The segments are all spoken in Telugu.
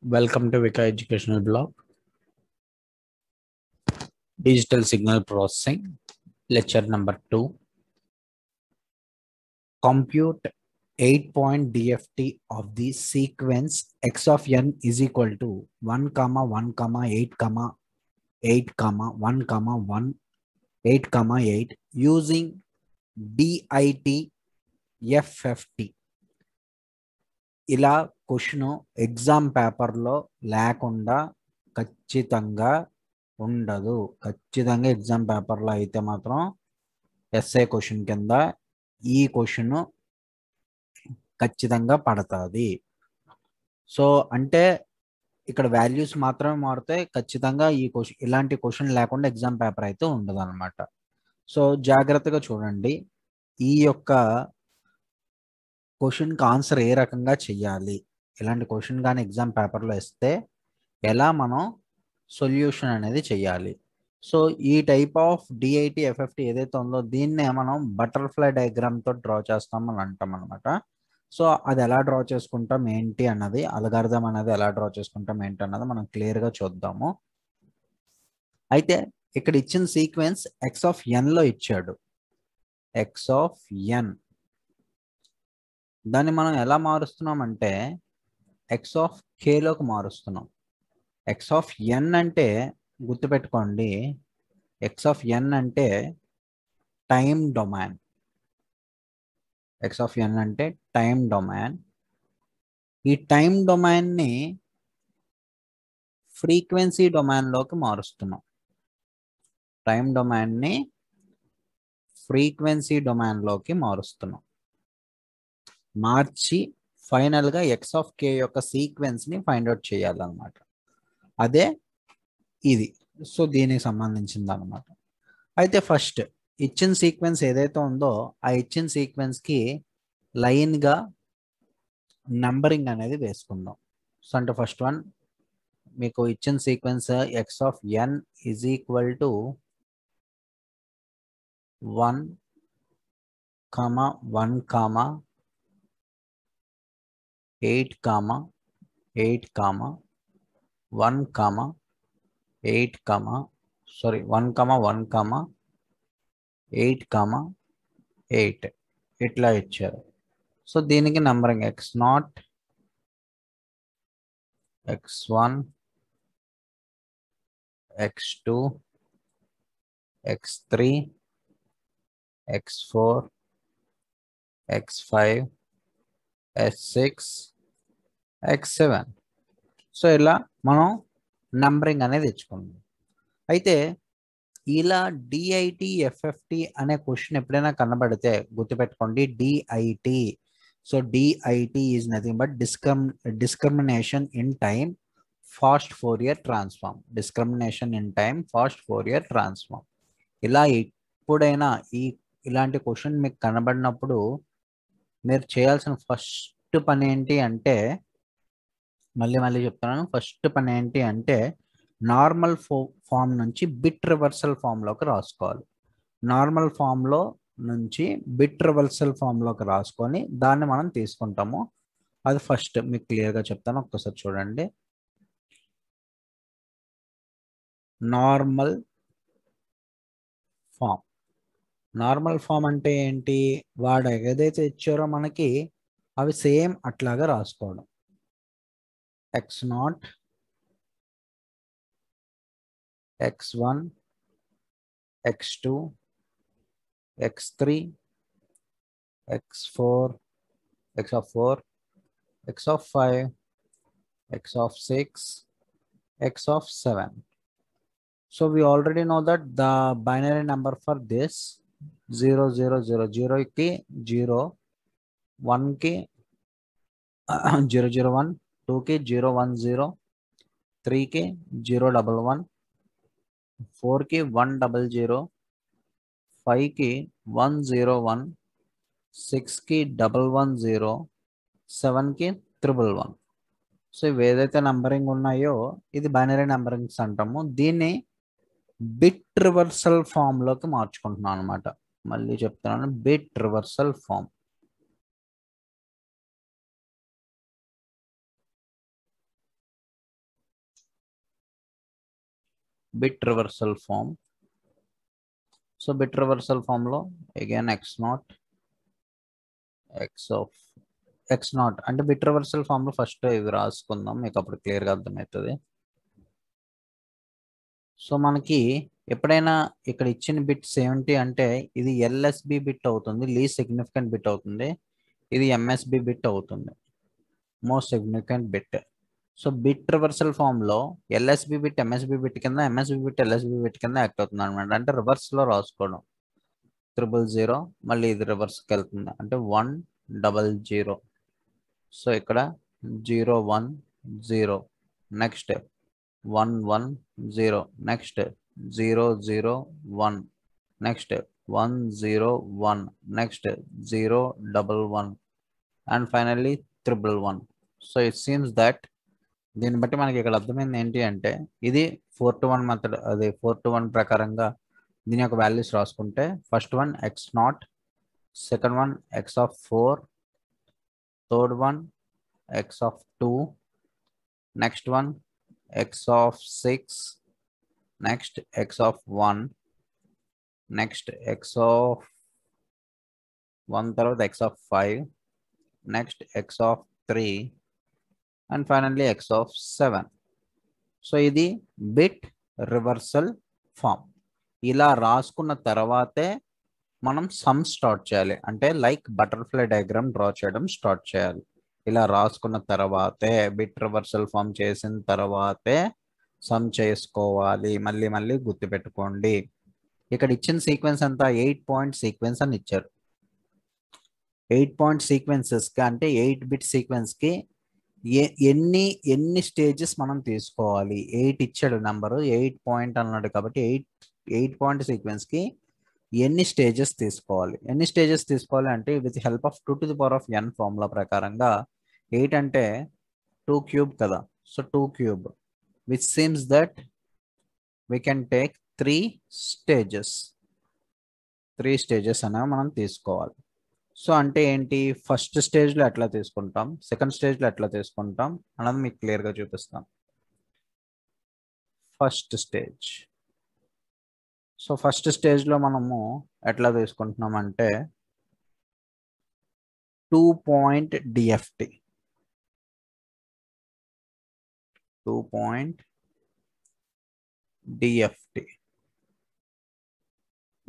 Welcome to Vika Educational Blog, Digital Signal Processing, Lecture number 2. Compute 8-point DFT of the sequence x of n is equal to 1, 1, 8, 8, 1, 1, 8, 8 using DIT FFT. ఇలా క్వశ్చన్ ఎగ్జామ్ పేపర్లో లేకుండా ఖచ్చితంగా ఉండదు. ఖచ్చితంగా ఎగ్జామ్ పేపర్లో అయితే మాత్రం ఎస్ఏ క్వశ్చన్ కింద ఈ క్వశ్చన్ ఖచ్చితంగా పడుతుంది. సో అంటే ఇక్కడ వాల్యూస్ మాత్రమే మారుతాయి. ఖచ్చితంగా ఈ క్వశ్చన్ ఇలాంటి క్వశ్చన్ లేకుండా ఎగ్జామ్ పేపర్ అయితే ఉండదు అనమాట. సో జాగ్రత్తగా చూడండి. ఈ యొక్క క్వశ్చన్కి ఆన్సర్ ఏ రకంగా చెయ్యాలి, ఇలాంటి క్వశ్చన్ కానీ ఎగ్జామ్ పేపర్లో ఇస్తే ఎలా మనం సొల్యూషన్ అనేది చెయ్యాలి. సో ఈ టైప్ ఆఫ్ డిఐటి ఎఫ్ఎఫ్టి ఏదైతే ఉందో దీన్నే మనం బటర్ఫ్లై డయాగ్రామ్తో డ్రా చేస్తామని అంటాం అనమాట. సో అది ఎలా డ్రా చేసుకుంటాం ఏంటి అన్నది, అల్గారిథం అనేది ఎలా డ్రా చేసుకుంటాం ఏంటి అన్నది మనం క్లియర్గా చూద్దాము. అయితే ఇక్కడ ఇచ్చిన సీక్వెన్స్ ఎక్స్ ఆఫ్ ఎన్లో ఇచ్చాడు. ఎక్స్ ఆఫ్ ఎన్ దాన్ని మనం ఎలా మారుస్తున్నాం అంటే ఎక్స్ ఆఫ్ కేలోకి మారుస్తున్నాం. ఎక్స్ ఆఫ్ ఎన్ అంటే గుర్తుపెట్టుకోండి, ఎక్స్ ఆఫ్ ఎన్ అంటే time domain. X of N అంటే టైం డొమైన్. ఈ టైం డొమైన్ని ఫ్రీక్వెన్సీ డొమైన్లోకి మారుస్తున్నాం. టైం డొమైన్ని ఫ్రీక్వెన్సీ డొమైన్లోకి మారుస్తున్నాం. మార్చి ఫైనల్గా ఎక్స్ ఆఫ్ కే యొక్క సీక్వెన్స్ని ఫైండ్ అవుట్ చేయాలన్నమాట. అదే ఇది. సో దీనికి సంబంధించింది అనమాట. అయితే ఫస్ట్ ఇచ్చిన సీక్వెన్స్ ఏదైతే ఉందో ఆ ఇచ్చిన సీక్వెన్స్కి లైన్గా నంబరింగ్ అనేది వేసుకుందాం. సో అంటే ఫస్ట్ వన్ మీకు ఇచ్చిన sequence X of N is equal to 1, 1, 8, 8, 1, 8, 1, 8, 8 ఇట్లా ఇచ్చారు. సో దీనికి numbering x0, x1, x2, x3, x4, x5, x6, x7. So ఇలా మనం నంబరింగ్ అనేది తెచ్చుకుందాం. అయితే ఇలా డిఐటి ఎఫ్ఎఫ్టి అనే క్వశ్చన్ ఎప్పుడైనా కనబడితే గుర్తుపెట్టుకోండి DIT. So DIT is nothing but discrimination in time fast Fourier transform. Discrimination in time fast Fourier transform. ఇలా ఎప్పుడైనా ఇలాంటి క్వశ్చన్ మీకు కనబడినప్పుడు మీరు చేయాల్సిన ఫస్ట్ పని ఏంటి అంటే, మళ్ళీ చెప్తున్నాను, ఫస్ట్ పని ఏంటి అంటే నార్మల్ ఫామ్ నుంచి బిట్ రివర్సల్ ఫామ్లోకి రాసుకోవాలి. నార్మల్ ఫామ్లో నుంచి బిట్ రివర్సల్ ఫామ్లోకి రాసుకొని దాన్ని మనం తీసుకుంటాము. అది ఫస్ట్ మీకు క్లియర్గా చెప్తాను, ఒక్కసారి చూడండి. Normal form. నార్మల్ ఫామ్ అంటే ఏంటి, వాడు ఏదైతే ఇచ్చారో మనకి అవి సేమ్ అట్లాగా రాసుకోవడం. x0, x1, x2, x3, x4, x of 4, x of 5, x of 6, x of 7. So we already know that the binary number for this 0, 0, 0, 0 ki 0, 1 ki 0, 0, 1, 2 ki 0, 1, 0, 3 ki 0, 1, 1, 4 ki 1, 0, 0, 5 ki 1, 0, 1, 6 ki 1, 1, 0, 7 ki 1, 1. So ఇవి ఏదైతే నంబరింగ్ ఉన్నాయో ఇది బైనరీ నంబరింగ్స్ అంటాము. దీన్ని బిట్ రివర్సల్ ఫామ్లోకి మార్చుకుంటున్నాం అనమాట. మళ్ళీ చెప్తున్నాను, bit reversal form. bit reversal form. So bit reversal form లో again x0 x of x0 అంటే బిట్ రివర్సల్ ఫామ్ లో ఫస్ట్ ఇది రాసుకుందాం, మీకు అప్పుడు క్లియర్ గా అర్థమవుతుంది. సో మనకి ఎప్పుడైనా ఇక్కడ ఇచ్చిన బిట్ 70 అంటే ఇది ఎల్ఎస్బి బిట్ అవుతుంది, లీస్ట్ సిగ్నిఫికెంట్ బిట్ అవుతుంది. ఇది ఎంఎస్బి బిట్ అవుతుంది, most significant bit. So bit reversal form లో ఎల్ఎస్బి బిట్ ఎంఎస్బి బిట్ కింద, ఎంఎస్బి బిట్ ఎల్ఎస్బి బిట్ కింద యాక్ట్ అవుతుంది అనమాట. అంటే రివర్స్ లో రాసుకోవడం 000, మళ్ళీ ఇది రివర్స్కి వెళ్తుంది అంటే 100. సో ఇక్కడ 010, next 110, next 001, next 101, next 011, and finally 111. So it seems that దీన్ని బట్టి మనకి ఇక్కడ అర్థమైంది ఏంటి అంటే ఇది 4 to 1 మెథడ్, అది 4 to 1 ప్రకారంగా దీని యొక్క వాల్యూస్ రాసుకుంటే first one x0, second one x of 4, third one x of 2, next one x of 6, next x of 1, next x of 1 తర్వాత x of 5, next x of 3, and finally x of 7. So ఇది బిట్ రివర్సల్ ఫామ్. ఇలా రాసుకున్న తర్వాతే మనం సమ్ స్టార్ట్ చేయాలి, అంటే లైక్ బటర్ఫ్లై డయాగ్రామ్ డ్రా చేయడం స్టార్ట్ చేయాలి. ఇలా రాసుకున్న తర్వాతే బిట్ రివర్సల్ ఫామ్ చేసిన తర్వాతే సమ్ చేసుకోవాలి. మళ్ళీ మళ్ళీ గుర్తుపెట్టుకోండి. ఇక్కడ ఇచ్చిన సీక్వెన్స్ అంతా 8 పాయింట్ సీక్వెన్స్ అని ఇచ్చారు. 8 పాయింట్ సీక్వెన్సెస్కి అంటే 8 బిట్ సీక్వెన్స్కి ఎన్ని స్టేజెస్ మనం తీసుకోవాలి? 8 ఇచ్చాడు నెంబరు, 8 పాయింట్ అన్నాడు కాబట్టి 8 పాయింట్ సీక్వెన్స్కి ఎన్ని స్టేజెస్ తీసుకోవాలి? ఎన్ని స్టేజెస్ తీసుకోవాలి అంటే with help of 2 to the power of n formula ప్రకారంగా 8 అంటే 2 క్యూబ్ కదా. So 2 cube which seems that we can take 3 stages. 3 stages అనేవి మనం తీసుకోవాలి. సో అంటే ఏంటి, ఫస్ట్ స్టేజ్లో ఎట్లా తీసుకుంటాం, సెకండ్ స్టేజ్లో ఎట్లా తీసుకుంటాం అన్నది మీకు క్లియర్గా చూపిస్తాం. First stage. సో ఫస్ట్ స్టేజ్లో మనము ఎట్లా తీసుకుంటున్నాం అంటే 2 point DFT. 2 point DFT.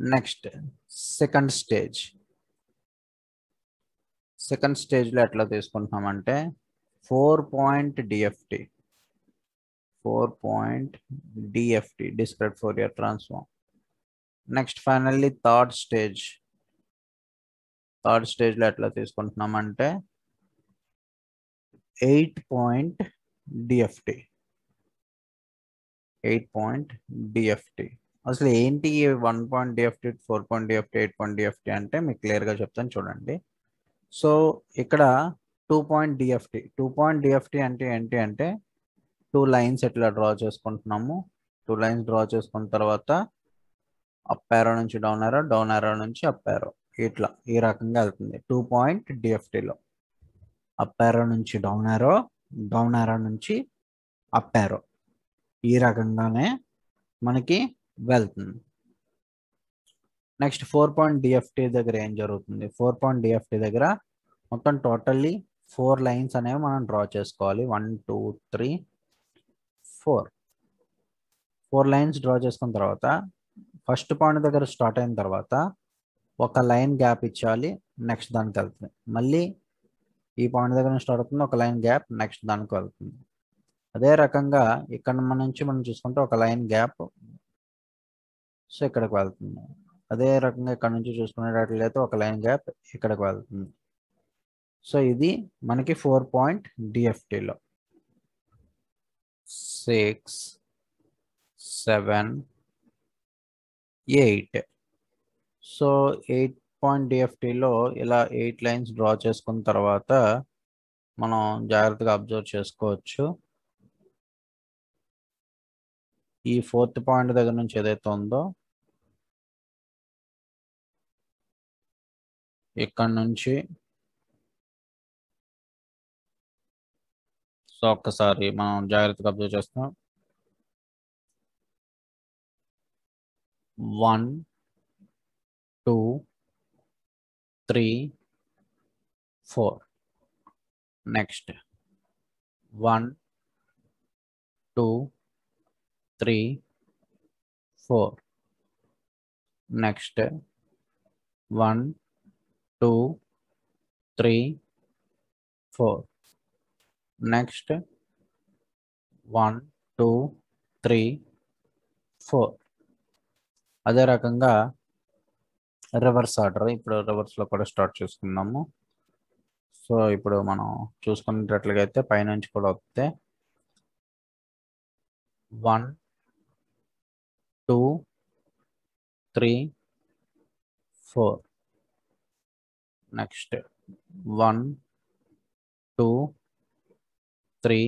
Next second stage. Second స్టేజ్లో ఎట్లా తీసుకుంటున్నాం అంటే 4 point DFT. 4 point DFT, discrete Fourier transform. Next finally third stage. Third స్టేజ్లో ఎట్లా తీసుకుంటున్నాం అంటే 8 పాయింట్ డిఎఫ్టి. 8 point DFT. అసలు ఏంటి 1 point DFT, 4 point DFT, 8 point DFT అంటే మీకు క్లియర్గా చెప్తాను చూడండి. సో ఇక్కడ 2 పాయింట్ డిఎఫ్టి. 2 పాయింట్ డిఎఫ్టి అంటే ఏంటి అంటే 2 లైన్స్ ఎట్లా డ్రా చేసుకుంటున్నాము. 2 లైన్స్ డ్రా చేసుకున్న తర్వాత అప్ యారో నుంచి డౌన్ యారో, డౌన్ యారో నుంచి అప్ యారో, ఇట్లా ఈ రకంగా వెళ్తుంది 2 పాయింట్ డిఎఫ్టిలో. అప్ యారో నుంచి డౌన్ యారో, డౌన్ యారో నుంచి అప్ యారో, ఈ రకంగానే మనకి వెళ్తుంది. నెక్స్ట్ 4 పాయింట్ డిఎఫ్టి దగ్గర ఏం జరుగుతుంది? 4 పాయింట్ డిఎఫ్టి దగ్గర మొత్తం టోటల్లీ 4 లైన్స్ అనేవి మనం డ్రా చేసుకోవాలి. 1 2 3 4. 4 లైన్స్ డ్రా చేసుకున్న తర్వాత ఫస్ట్ పాయింట్ దగ్గర స్టార్ట్ అయిన తర్వాత ఒక లైన్ గ్యాప్ ఇచ్చాలి, నెక్స్ట్ దానికి వెళ్తుంది. మళ్ళీ ఈ పాయింట్ దగ్గర స్టార్ట్ అవుతుంది, ఒక లైన్ గ్యాప్, నెక్స్ట్ దానికి వెళ్తుంది. అదే రకంగా ఇక్కడ నుంచి మనం చూసుకుంటే ఒక లైన్ గ్యాప్, సో ఇక్కడికి వెళ్తుంది. అదే రకంగా ఇక్కడ నుంచి చూసుకునేటట్లయితే ఒక లైన్ గ్యాప్ ఇక్కడికి వెళ్తుంది. సో ఇది మనకి 4 పాయింట్ డిఎఫ్టిలో 6 7 8. సో 8 పాయింట్ డిఎఫ్టిలో ఇలా 8 లైన్స్ డ్రా చేసుకున్న తర్వాత మనం జాగ్రత్తగా అబ్జర్వ్ చేసుకోవచ్చు. ఈ 4th పాయింట్ దగ్గర నుంచి ఏదైతే ఉందో ఇక్కడ నుంచి, సో ఒక్కసారి మనం జాగ్రత్తగా అబ్జర్వ్ చేస్తాం. 1 2 3 4. Next 1 2 3 4. Next 1 2 3 4. Next 1 2 3 4. అదే రకంగా రివర్స్ ఆర్డర్ ఇప్పుడు రివర్స్లో కూడా స్టార్ట్ చేసుకుందాము. సో ఇప్పుడు మనం చూసుకునేటట్లుగా అయితే పైనుంచి కూడా వస్తే 1 2 3 4. నెక్స్ట్ 1 2 3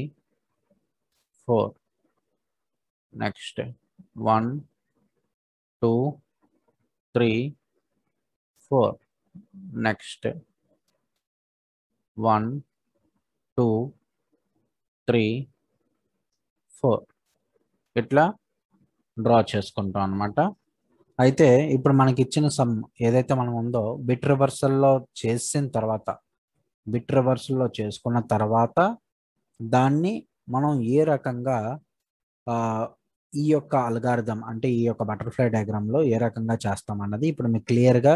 4. నెక్స్ట్ 1 2 3 4. నెక్స్ట్ 1 2 3 4. ఇట్లా డ్రా చేసుకుంటాం అనమాట. అయితే ఇప్పుడు మనకి ఇచ్చిన సమ్ ఏదైతే మనం ఉందో బిట్ రివర్సల్లో చేసుకున్న తర్వాత దాన్ని మనం ఏ రకంగా ఈ యొక్క అల్గారిథం అంటే ఈ యొక్క బటర్ఫ్లై డయాగ్రామ్లో ఏ రకంగా చేస్తాం అన్నది ఇప్పుడు మీకు క్లియర్గా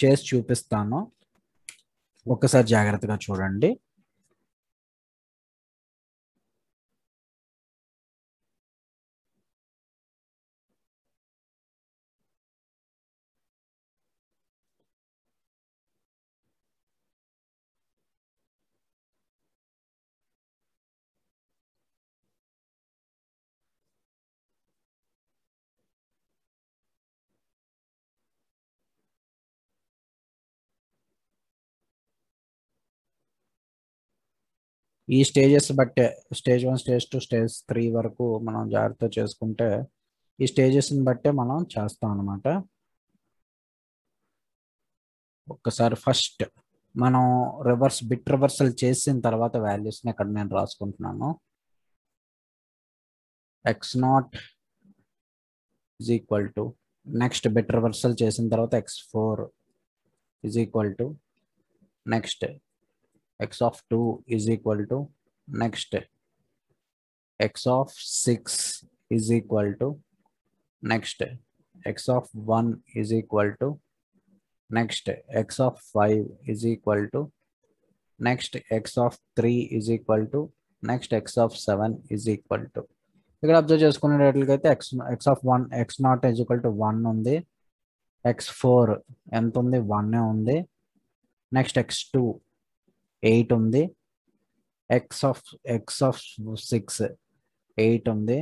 చేసి చూపిస్తాను. ఒక్కసారి జాగ్రత్తగా చూడండి. ఈ స్టేజెస్ బట్టే స్టేజ్ 1 స్టేజ్ 2 స్టేజ్ 3 వరకు మనం జాగ్రత్త చేసుకుంటే ఈ స్టేజెస్ని బట్టే మనం చేస్తాం అనమాట. ఒక్కసారి ఫస్ట్ మనం బిట్ రివర్సల్ చేసిన తర్వాత వాల్యూస్ని ఇక్కడ నేను రాసుకుంటున్నాను. x0 is equal to next bit reversal చేసిన తర్వాత x4 is equal to next x of 2 is equal to next x of 6 is equal to next x of 1 is equal to next x of 5 is equal to next x of 3 is equal to next x of 7 is equal to. ఇక్కడ observe చేసుకునేటట్లయితే x of 1 x0 is equal to 1 ఉంది. x4 ఎంత ఉంది 1 ఉంది. నెక్స్ట్ x2 8 ఉంది. x of 6 8 ఉంది.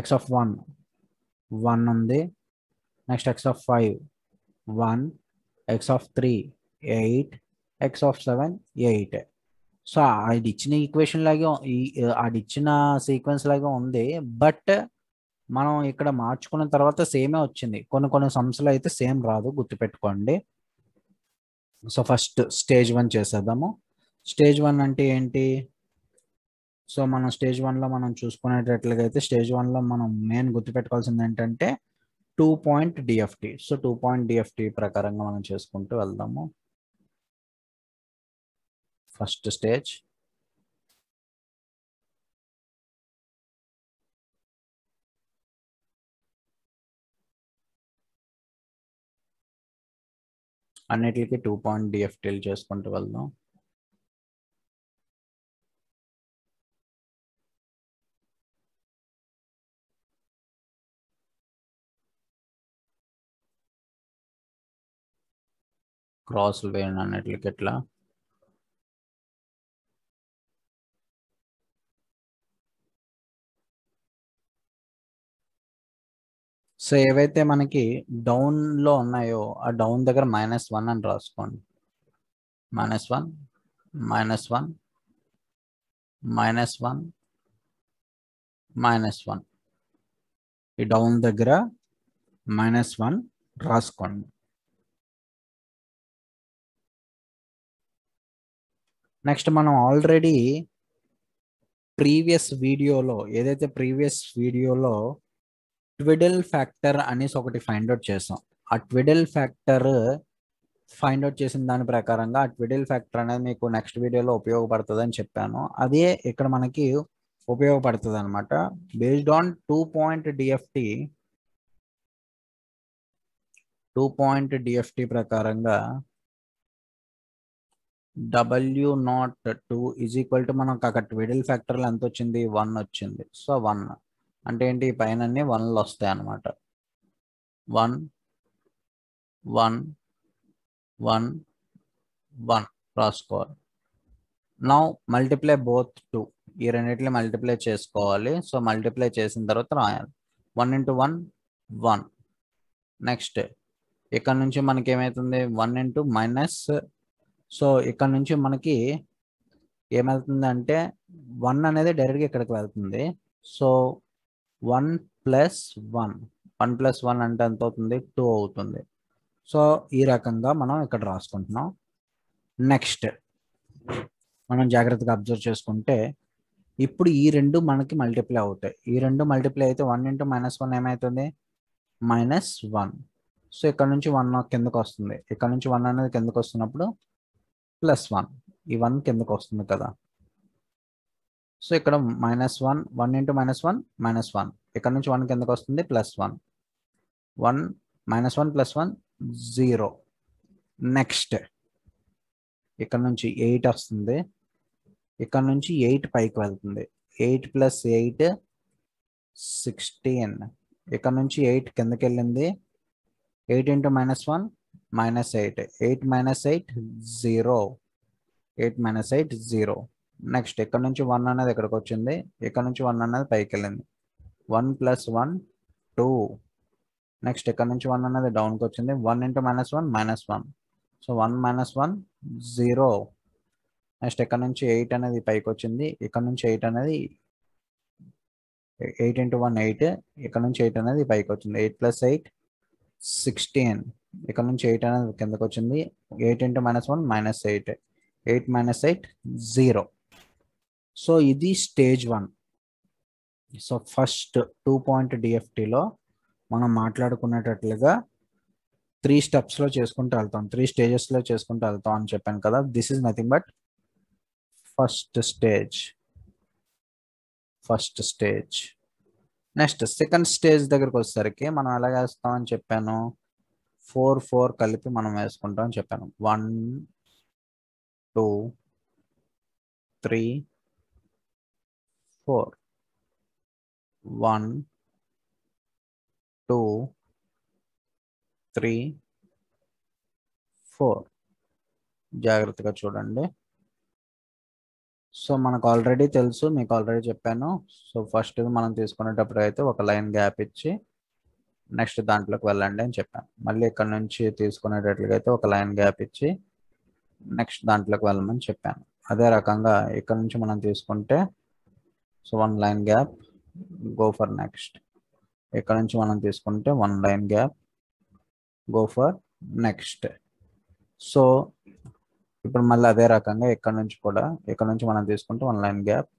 x of 1 1 ఉంది. Next x of 5 1, x of 3 8, x of 7 8. So అది ఇచ్చిన ఈక్వేషన్ లాగే అది ఇచ్చిన సీక్వెన్స్ లాగా ఉంది. బట్ మనం ఇక్కడ మార్చుకున్న తర్వాత సేమే వచ్చింది. కొన్ని సమ్స్లో అయితే సేమ్ రాదు, గుర్తుపెట్టుకోండి. సో ఫస్ట్ స్టేజ్ 1 చేసేద్దాము. స్టేజ్ 1 అంటే ఏంటి? సో మనం స్టేజ్ 1లో మనం చూసుకునేటట్లుగా అయితే స్టేజ్ 1లో మనం మెయిన్ గుర్తుపెట్టుకోవాల్సింది ఏంటంటే 2 point DFT. So 2 point DFT ప్రకారంగా మనం చేసుకుంటూ వెళ్దాము. ఫస్ట్ స్టేజ్ అన్నిటికీ 2 పాయింట్ డిఎఫ్టీలు చేసుకుంటూ వెళ్దాం. క్రాస్లు వేయండి అన్నిటికి ఎట్లా. సో ఏవైతే మనకి డౌన్లో ఉన్నాయో ఆ డౌన్ దగ్గర -1 అని రాసుకోండి. -1 -1 -1 -1 ఈ డౌన్ దగ్గర -1 రాసుకోండి. నెక్స్ట్ మనం ఆల్రెడీ ప్రీవియస్ వీడియోలో ట్విడల్ ఫ్యాక్టర్ అనేసి ఒకటి ఫైండ్ అవుట్ చేసాం. ఆ ట్విడల్ ఫ్యాక్టర్ ఫైండ్ అవుట్ చేసిన దాని ప్రకారంగా ఆ ట్విడల్ ఫ్యాక్టర్ అనేది మీకు నెక్స్ట్ వీడియోలో ఉపయోగపడుతుంది అని చెప్పాను. అదే ఇక్కడ మనకి ఉపయోగపడుతుంది అనమాట. బేస్డ్ ఆన్ 2 పాయింట్ డిఎఫ్టి ప్రకారంగా W02 ఈజ్ ఈక్వల్ టు మనకు అక్కడ ట్విడల్ ఫ్యాక్టర్లో ఎంత వచ్చింది, 1 వచ్చింది. సో 1 అంటే ఏంటి, పైన 1లు వస్తాయి అనమాట. 1 1 1 1 రాసుకోవాలి. నౌ మల్టిప్లై బోత్ 2, ఈ రెండింటిని మల్టిప్లై చేసుకోవాలి. సో మల్టిప్లై చేసిన తర్వాత రాయాలి. 1 ఇంటూ 1 1. నెక్స్ట్ ఇక్కడ నుంచి మనకి ఏమవుతుంది, 1 ఇంటూ మైనస్. సో ఇక్కడ నుంచి మనకి ఏమవుతుంది అంటే 1 అనేది డైరెక్ట్గా ఇక్కడికి వెళ్తుంది. సో 1 ప్లస్ 1 1 ప్లస్ 1 అంటే ఎంత అవుతుంది, 2 అవుతుంది. సో ఈ రకంగా మనం ఇక్కడ రాసుకుంటున్నాం. నెక్స్ట్ మనం జాగ్రత్తగా అబ్జర్వ్ చేసుకుంటే ఇప్పుడు ఈ రెండు మనకి మల్టిప్లై అవుతాయి. ఈ రెండు మల్టిప్లై అయితే 1 ఇంటూ -1 ఏమవుతుంది, -1. సో ఇక్కడ నుంచి 1 కిందకు వస్తుంది. ఇక్కడ నుంచి 1 అనేది కిందకు వస్తున్నప్పుడు +1, ఈ 1 కిందకు వస్తుంది కదా. సో ఇక్కడ -1 1 ఇంటూ -1 -1, ఇక్కడ నుంచి 1 కిందకు వస్తుంది, +1 1 -1 +1 0. నెక్స్ట్ ఇక్కడ నుంచి 8 వస్తుంది. ఇక్కడ నుంచి 8 పైకి వెళ్తుంది. 8 + 8 16. ఇక్కడ నుంచి 8 కిందకి వెళ్ళింది. 8 ఇంటూ -1 -8. 8 - 8 0. 8 - 8 0. నెక్స్ట్ ఇక్కడ నుంచి 1 అనేది ఇక్కడికి వచ్చింది. ఇక్కడ నుంచి 1 అనేది పైకి వెళ్ళింది. 1 + 1 2. నెక్స్ట్ ఇక్కడ నుంచి 1 అనేది డౌన్కి వచ్చింది. 1 ఇంటూ -1 -1. సో 1 - 1 0. నెక్స్ట్ ఇక్కడ నుంచి 8 అనేది పైకి వచ్చింది. ఇక్కడ నుంచి 8 అనేది 8 ఇంటూ 1 8. ఇక్కడ నుంచి 8 అనేది పైకి వచ్చింది. 8 + 8 16. ఇక్కడ నుంచి 8 అనేది కిందకి వచ్చింది. 8 ఇంటూ -1 -8. 8 - 8 0. సో ఇది స్టేజ్ 1. సో ఫస్ట్ 2.DFTలో మనం మాట్లాడుకునేటట్లుగా 3 స్టెప్స్లో చేసుకుంటూ వెళ్తాం, 3 స్టేజెస్లో చేసుకుంటూ వెళ్తాం అని చెప్పాను కదా. This is nothing but first stage. Next second stage దగ్గరకు వచ్చేసరికి మనం ఎలా వేస్తామని చెప్పాను, 4 4 కలిపి మనం వేసుకుంటాం అని చెప్పాను. 1 2 3 4. 1 2 3 4. జాగ్రత్తగా చూడండి. సో మనకు ఆల్రెడీ తెలుసు, మీకు ఆల్రెడీ చెప్పాను. సో ఫస్ట్ మనం తీసుకునేటప్పుడు అయితే ఒక లైన్ గ్యాప్ ఇచ్చి నెక్స్ట్ దాంట్లోకి వెళ్ళండి అని చెప్పాను. మళ్ళీ ఇక్కడ నుంచి తీసుకునేటట్లుగా అయితే ఒక లైన్ గ్యాప్ ఇచ్చి నెక్స్ట్ దాంట్లోకి వెళ్ళమని చెప్పాను. అదే రకంగా ఇక్కడ నుంచి మనం తీసుకుంటే so 1 line gap, go for next. ఇక్కడ నుంచి మనం తీసుకుంటే 1 line gap, go for next. So ఇప్పుడు మళ్ళీ అదే రకంగా ఇక్కడ నుంచి కూడా, ఇక్కడ నుంచి మనం తీసుకుంటే 1 లైన్ గ్యాప్,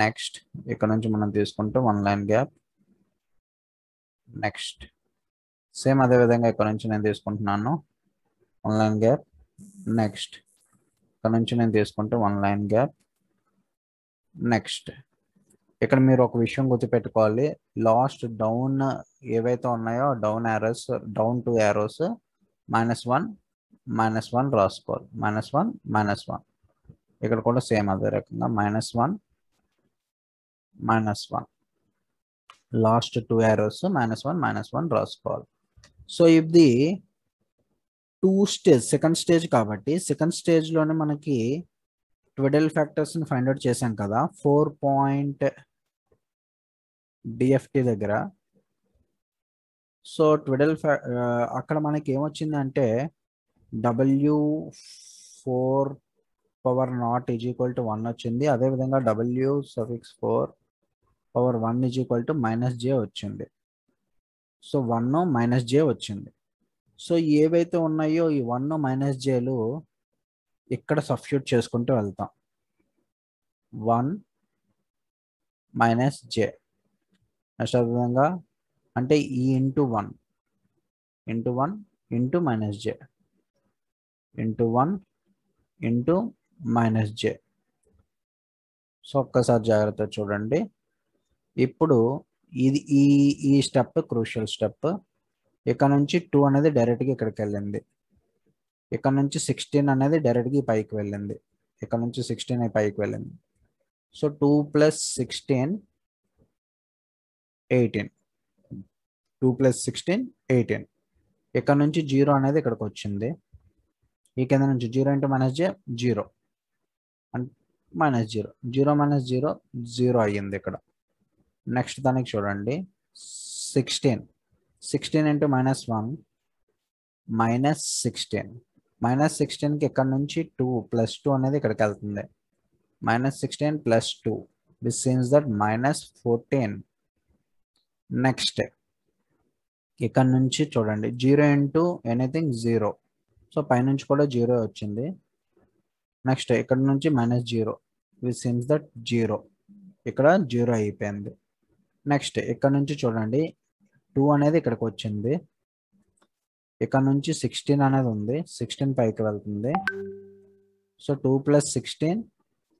నెక్స్ట్. ఇక్కడ నుంచి మనం తీసుకుంటే 1 లైన్ గ్యాప్, నెక్స్ట్. సేమ్ అదే విధంగా ఇక్కడ నుంచి నేను తీసుకుంటున్నాను 1 లైన్ గ్యాప్, నెక్స్ట్. ఇక్కడ నుంచి నేను తీసుకుంటే 1 లైన్ గ్యాప్, నెక్స్ట్. ఇక్కడ మీరు ఒక విషయం గుర్తుపెట్టుకోవాలి, లాస్ట్ డౌన్ ఏవైతే ఉన్నాయో డౌన్ యారోస్, డౌన్ 2 యారోస్ -1 -1 రాసుకోవాలి. -1 -1. ఇక్కడ కూడా సేమ్ అదే రకంగా -1 -1. లాస్ట్ 2 యారోస్ -1 -1 రాసుకోవాలి. సో ఇది సెకండ్ స్టేజ్ కాబట్టి సెకండ్ స్టేజ్లోనే మనకి ట్విడల్ ఫ్యాక్టర్స్ని ఫైండ్ అవుట్ చేశాం కదా 4.DFT దగ్గర. సో ట్విడల్ అక్కడ మనకి ఏమొచ్చిందంటే W4 = 1 వచ్చింది. అదేవిధంగా W4 = 1 -J వచ్చింది. సో 1 - J వచ్చింది. సో ఏవైతే ఉన్నాయో ఈ 1 - Jలు ఇక్కడ సబ్స్టిట్యూట్ చేసుకుంటూ వెళ్తాం. 1 - J నెక్స్ట్ అదేవిధంగా అంటే ఈ into one into minus J into 1 into minus J. So ఒక్కసారి జాగ్రత్త చూడండి. ఇప్పుడు ఇది ఈ ఈ స్టెప్ క్రూషియల్ స్టెప్. ఇక్కడ నుంచి 2 అనేది డైరెక్ట్గా ఇక్కడికి వెళ్ళింది. ఇక్కడ నుంచి 16 అనేది డైరెక్ట్గా పైకి వెళ్ళింది. ఇక్కడ నుంచి 16 పైకి వెళ్ళింది. సో 2 + 16 18. 2 + 16 18. ఇక్కడ నుంచి 0 అనేది ఇక్కడికి వచ్చింది. ఈ కింద నుంచి 0 ఇంటూ మైనస్ జే 0 మైనస్ 0 0 మైనస్ 0 0 అయ్యింది ఇక్కడ. నెక్స్ట్ దానికి చూడండి 16 ఇంటూ -1 -16. -16కి ఇక్కడ నుంచి 2 + 2 అనేది ఇక్కడికి వెళ్తుంది. -16 + 2 which means that -14. నెక్స్ట్ ఇక్కడ నుంచి చూడండి 0 ఇంటూ ఎనీథింగ్ 0. సో పైనుంచి కూడా 0 వచ్చింది. నెక్స్ట్ ఇక్కడ నుంచి -0 which means that 0. ఇక్కడ 0 అయిపోయింది. నెక్స్ట్ ఇక్కడ నుంచి చూడండి 2 అనేది ఇక్కడికి వచ్చింది. ఇక్కడ నుంచి 16 అనేది ఉంది. 16 పైకి వెళ్తుంది. సో 2 + 16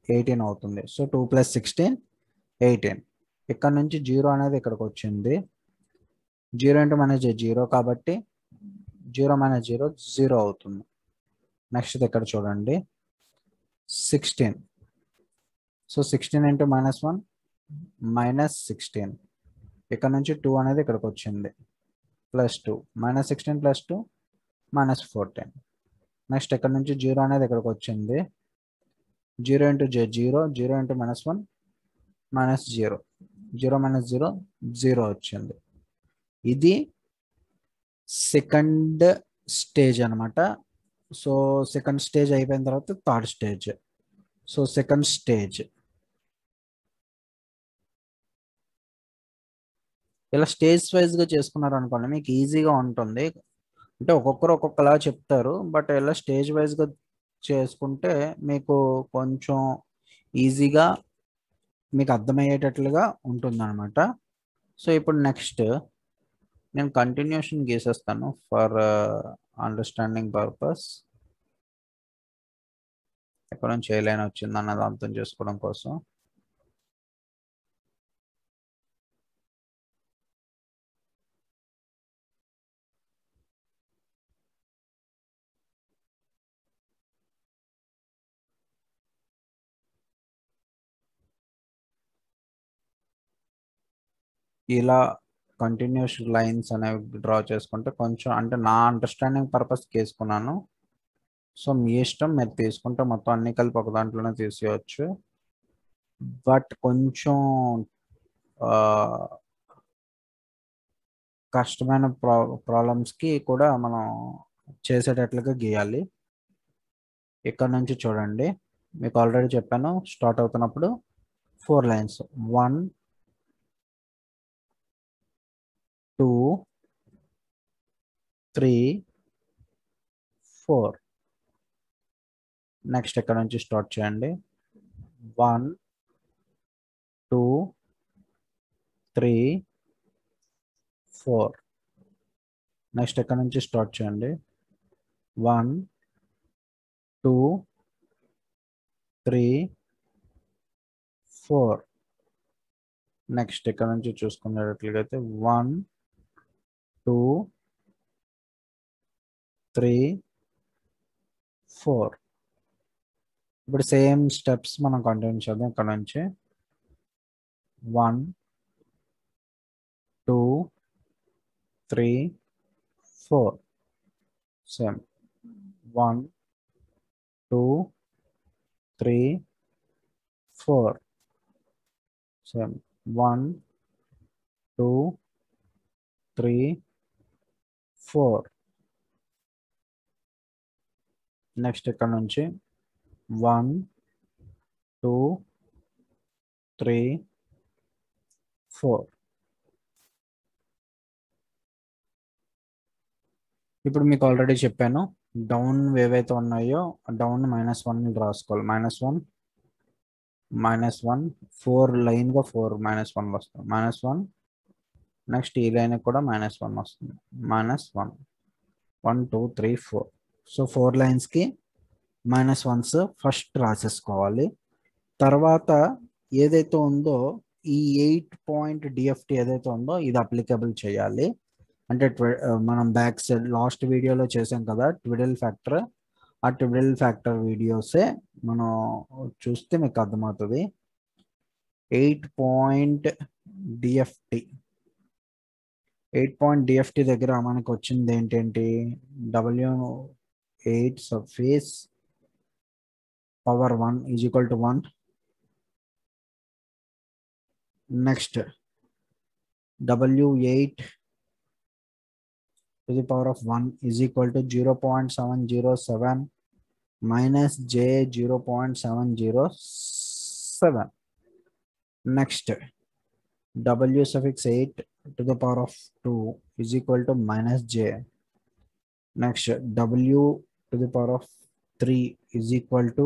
18 అవుతుంది. సో 2 + 16 18. ఇక్కడ నుంచి 0 అనేది ఇక్కడికి వచ్చింది. 0 ఇంటూ మైనస్ 0 కాబట్టి 0 - 0 0 అవుతుంది. నెక్స్ట్ ఇక్కడ చూడండి 16. So 16 into -1 -16. ఇక్కడ నుంచి 2 అనేది ఇక్కడికి వచ్చింది. +2 -16 + 2 -14. నెక్స్ట్ ఇక్కడ నుంచి 0 అనేది ఇక్కడికి వచ్చింది. 0 ఇంటూ 0 0 ఇంటూ -1 -0 0 -0 0 వచ్చింది. ఇది సెకండ్ స్టేజ్ అనమాట. సో సెకండ్ స్టేజ్ అయిపోయిన తర్వాత third stage. So second stage ఇలా స్టేజ్ వైజ్గా చేసుకున్నారు అనుకోండి మీకు ఈజీగా ఉంటుంది. అంటే ఒక్కొక్కరు ఒక్కొక్కలా చెప్తారు. బట్ ఇలా స్టేజ్ వైజ్గా చేసుకుంటే మీకు కొంచెం ఈజీగా మీకు అర్థమయ్యేటట్లుగా ఉంటుందన్నమాట. సో ఇప్పుడు నెక్స్ట్ నేను కంటిన్యూషన్ గీసేస్తాను ఫర్ అండర్స్టాండింగ్ పర్పస్. ఎక్కడ నుంచి ఏ లైన్ వచ్చింది అన్నది అర్థం చేసుకోవడం కోసం. ఇలా కంటిన్యూస్ లైన్స్ అనేవి డ్రా చేసుకుంటే కొంచెం అంటే నా అండర్స్టాండింగ్ పర్పస్ తీసుకున్నాను. సో మీ ఇష్టం, మీరు తీసుకుంటే మొత్తం అన్ని కలిపి ఒక దాంట్లోనే తీసేయచ్చు. బట్ కొంచెం కష్టమైన ప్రాబ్లమ్స్కి కూడా మనం చేసేటట్లుగా గీయాలి. ఇక్కడ నుంచి చూడండి మీకు ఆల్రెడీ చెప్పాను స్టార్ట్ అవుతున్నప్పుడు 4 లైన్స్ 1 2 3 4. నెక్స్ట్ ఇక్కడ నుంచి స్టార్ట్ చేయండి 1 2 3 4. నెక్స్ట్ ఇక్కడ నుంచి స్టార్ట్ చేయండి 1 2 3 4. నెక్స్ట్ ఇక్కడ నుంచి చూసుకునేటట్లయితే 1 2 3 4. ఇప్పుడు సేమ్ స్టెప్స్ మనం కంటిన్యూ చేద్దాం. ఇక్కడ నుంచి 1 2 3 4. సేమ్ 1 2 3 4. సేమ్ 1 2 3 4. నెక్స్ట్ ఇక్కడ నుంచి 1 2 3 4. ఇప్పుడు మీకు ఆల్రెడీ చెప్పాను డౌన్ ఏవైతే ఉన్నాయో డౌన్ -1 రాసుకోవాలి. -1 -1 4 లైన్గా 4 -1 వస్తాయి. -1 నెక్స్ట్ ఈ లైన్ కూడా -1 వస్తుంది. -1 1 2 3 4. సో 4 లైన్స్కి -1s ఫస్ట్ రాసేసుకోవాలి. తర్వాత ఏదైతే ఉందో ఈ 8 పాయింట్ డిఎఫ్టి ఏదైతే ఉందో ఇది అప్లికబుల్ చేయాలి. అంటే మనం బ్యాక్ సైడ్ లాస్ట్ వీడియోలో చేసాం కదా ట్విడిల్ ఫ్యాక్టర్, ఆ ట్విడిల్ ఫ్యాక్టర్ వీడియోసే మనం చూస్తే మీకు అర్థమవుతుంది. 8 పాయింట్ డిఎఫ్టి 8 పాయింట్ డిఎఫ్టి దగ్గర మనకు వచ్చింది ఏంటంటే W8 surface power 1 is equal to 1. Next W8 to the power of 1 is equal to 0.707 minus J 0.707. Next, W suffix 8 to the power of 2 is equal to minus J. Next, W to the power of 3 is equal to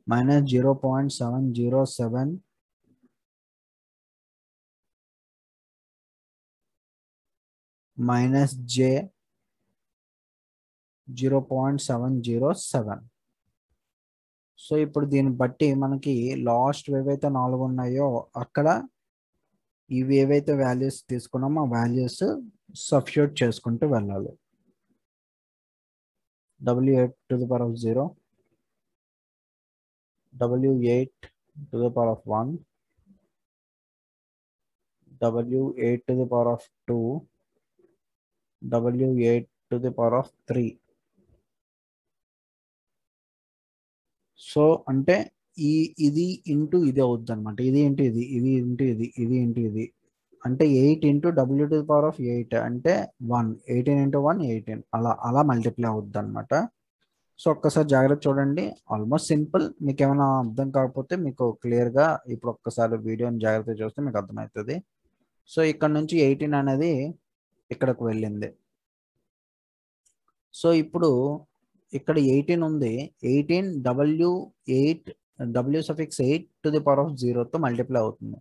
minus 0.707 minus J 0.707. So ఇప్పుడు దీన్ని బట్టి మనకి లాస్ట్ ఏవైతే 4 ఉన్నాయో అక్కడ ఇవి ఏవైతే వాల్యూస్ తీసుకున్నామో ఆ వాల్యూస్ సబ్స్టిట్యూట్ చేసుకుంటూ వెళ్ళాలి. W8 to the power of 0, W8 to the power of 1, W8 to the power of 2, W8 to the power of 3. So అంటే ఇది ఇంటూ ఇది అవుద్ది అనమాట. ఇది ఇంటూ ఇది, ఇది ఇంటూ ఇది, ఇది ఇంటూ ఇది అంటే 8 into W to the power of 8 అంటే 1, 18 ఇంటూ 1 18 అలా మల్టిప్లై అవుద్ది అనమాట. సో ఒక్కసారి జాగ్రత్త చూడండి. Almost simple. మీకు ఏమైనా అర్థం కాకపోతే మీకు క్లియర్గా ఇప్పుడు ఒక్కసారి వీడియోని జాగ్రత్తగా చూస్తే మీకు అర్థమవుతుంది. సో ఇక్కడ నుంచి 18 అనేది ఇక్కడకు వెళ్ళింది. సో ఇప్పుడు ఇక్కడ 18 ఉంది. 18 W8 W suffix 8 to the power of 0తో మల్టిప్లై అవుతుంది.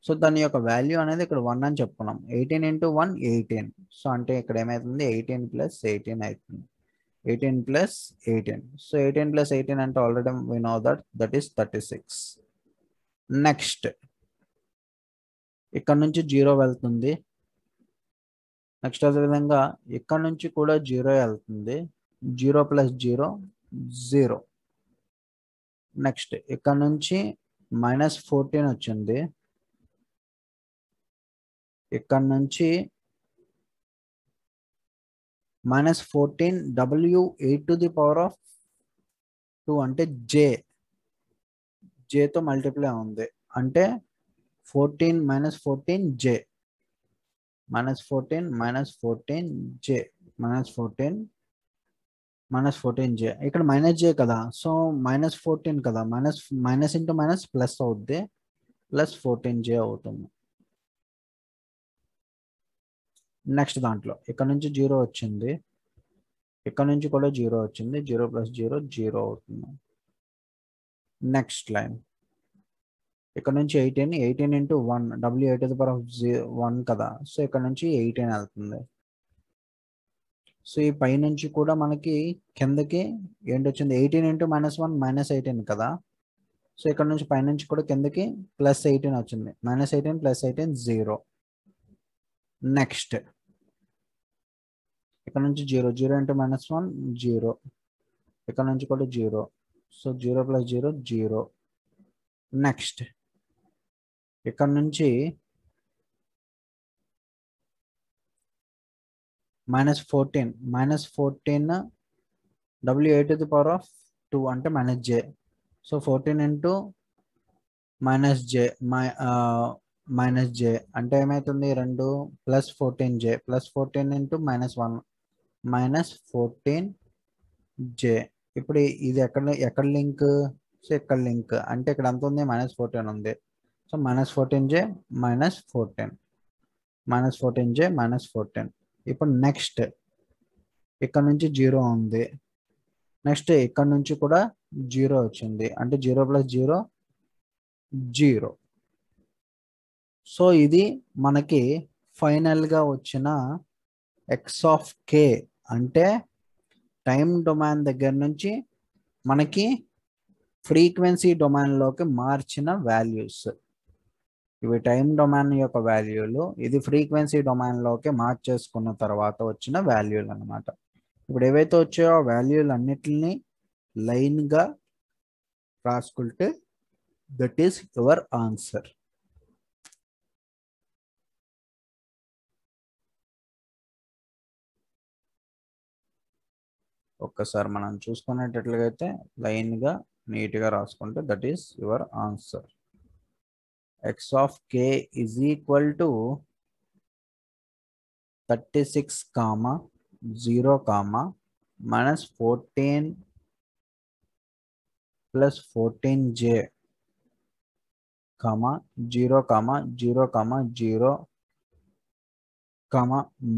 సో దాని యొక్క వాల్యూ అనేది ఇక్కడ 1 అని చెప్పుకున్నాం. 18 ఇంటూ 1 18. సో అంటే ఇక్కడ ఏమవుతుంది 18 ప్లస్ 18 అవుతుంది. 18 ప్లస్ 18. సో 18 ప్లస్ 18 అంటే already we know that is 36. Next ఇక్కడ నుంచి 0 వెళ్తుంది. నెక్స్ట్ అదేవిధంగా ఇక్కడ నుంచి కూడా 0 వెళ్తుంది. 0 ప్లస్ 0 0. నెక్స్ట్ ఇక్కడ నుంచి -14 వచ్చింది. ఇక్కడ నుంచి -14 W8 to the power of 2 అంటే జేతో మల్టిప్లై ఉంది. అంటే 14 -14 J -14 -14 J ఇక్కడ -J కదా. సో -14 కదా, మైనస్ ఇంటూ మైనస్ ప్లస్ అవుద్ది. ప్లస్ 14J అవుతుంది. నెక్స్ట్ దాంట్లో ఇక్కడ నుంచి 0 వచ్చింది. ఇక్కడ నుంచి కూడా 0 వచ్చింది. 0 ప్లస్ 0 0 అవుతుంది. నెక్స్ట్ లైన్ ఇక్కడ నుంచి 18 into 1 W8 to the power of 1 కదా. సో ఇక్కడ నుంచి 18 వెళ్తుంది. సో ఈ పై నుంచి కూడా మనకి కిందకి ఏంటి వచ్చింది 18 ఇంటూ -1 -18 కదా. సో ఇక్కడ నుంచి పై నుంచి కూడా కిందకి +18 వచ్చింది. -18 + 18 0. నెక్స్ట్ ఇక్కడ నుంచి 0 ఇంటూ -1 0. ఇక్కడ నుంచి కూడా 0. So 0 plus 0 0. నెక్స్ట్ ఇక్కడ నుంచి -14 W8 to the power of 2 అంటే -J. సో 14 ఇంటూ -J అంటే ఏమవుతుంది 2 plus 14J plus 14 into -1 -14J. ఇప్పుడు ఇది ఎక్కడ లింక్? సో ఇక్కడ లింక్ అంటే ఇక్కడ ఎంత ఉంది -14 ఉంది. So -14J -14. ఇప్పుడు నెక్స్ట్ ఇక్కడ నుంచి 0 ఉంది. నెక్స్ట్ ఇక్కడ నుంచి కూడా 0 వచ్చింది. అంటే 0 ప్లస్ 0 0. సో ఇది మనకి ఫైనల్గా వచ్చిన ఎక్స్ ఆఫ్ కే అంటే టైం డొమైన్ దగ్గర నుంచి మనకి ఫ్రీక్వెన్సీ డొమైన్లోకి మార్చిన వాల్యూస్. ఇవి టైం డొమైన్ యొక్క వాల్యూలు, ఇది ఫ్రీక్వెన్సీ డొమైన్లోకి మార్చేసుకున్న తర్వాత వచ్చిన వాల్యూలు అనమాట. ఇప్పుడు ఏవైతే వచ్చాయో ఆ వాల్యూలు అన్నిటిని లైన్గా రాసుకుంటే దట్ ఈస్ యువర్ ఆన్సర్. ఒక్కసారి మనం చూసుకునేటట్లయితే లైన్గా నీట్గా రాసుకుంటే that is your answer. X of K is equal to 36, 0, minus 14 plus 14j, 0, 0, 0,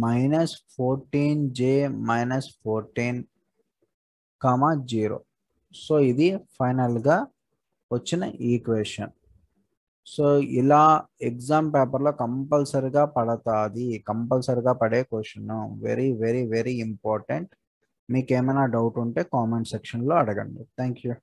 minus 14j minus 14, 0. So ఇది ఫైనల్గా వచ్చిన ఈక్వేషన్. సో ఇలా ఎగ్జామ్ పేపర్లో కంపల్సరిగా పడతాది, కంపల్సరిగా పడే question. Very very very important. మీకు ఏమైనా డౌట్ ఉంటే కామెంట్ సెక్షన్లో అడగండి. Thank you.